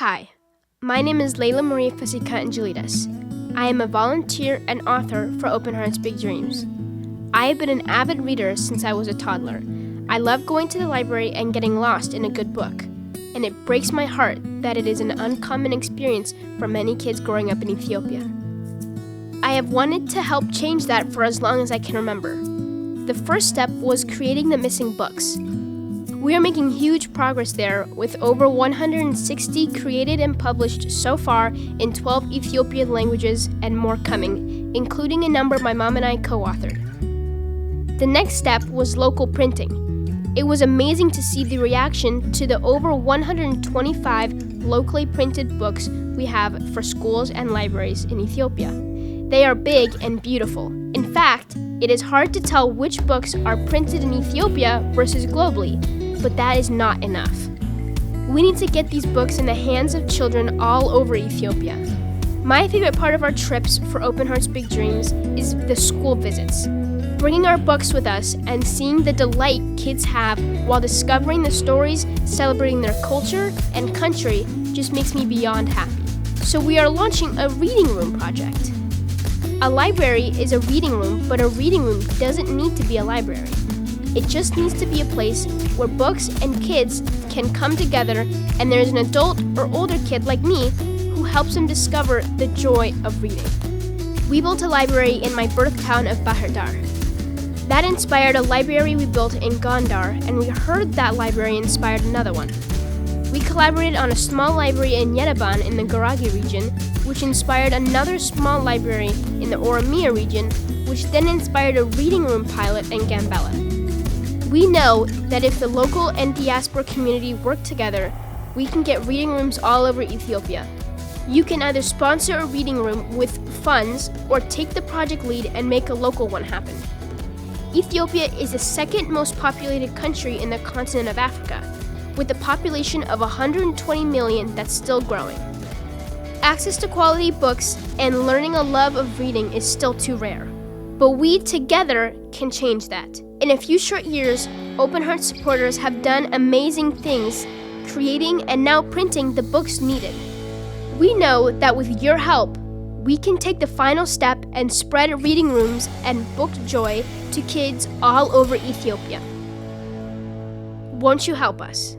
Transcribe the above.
Hi, my name is Leyla Marie Fasika and Julitas. I am a volunteer and author for Open Hearts Big Dreams. I have been an avid reader since I was a toddler. I love going to the library and getting lost in a good book. And it breaks my heart that it is an uncommon experience for many kids growing up in Ethiopia. I have wanted to help change that for as long as I can remember. The first step was creating the missing books. We are making huge progress there, with over 160 created and published so far in 12 Ethiopian languages and more coming, including a number my mom and I co-authored. The next step was local printing. It was amazing to see the reaction to the over 125 locally printed books we have for schools and libraries in Ethiopia. They are big and beautiful. In fact, it is hard to tell which books are printed in Ethiopia versus globally, but that is not enough. We need to get these books in the hands of children all over Ethiopia. My favorite part of our trips for Open Hearts Big Dreams is the school visits. Bringing our books with us and seeing the delight kids have while discovering the stories, celebrating their culture and country just makes me beyond happy. So we are launching a reading room project. A library is a reading room, but a reading room doesn't need to be a library. It just needs to be a place where books and kids can come together, and there's an adult or older kid like me who helps them discover the joy of reading. We built a library in my birth town of Bahir Dar. That inspired a library we built in Gondar, and we heard that library inspired another one. We collaborated on a small library in Yerevan in the Gurage region, which inspired another small library in the Oromia region, which then inspired a reading room pilot in Gambela. We know that if the local and diaspora community work together, we can get reading rooms all over Ethiopia. You can either sponsor a reading room with funds or take the project lead and make a local one happen. Ethiopia is the second most populated country in the continent of Africa, with a population of 120 million that's still growing. Access to quality books and learning a love of reading is still too rare. But we together can change that. In a few short years, Open Hearts supporters have done amazing things, creating and now printing the books needed. We know that with your help, we can take the final step and spread reading rooms and book joy to kids all over Ethiopia. Won't you help us?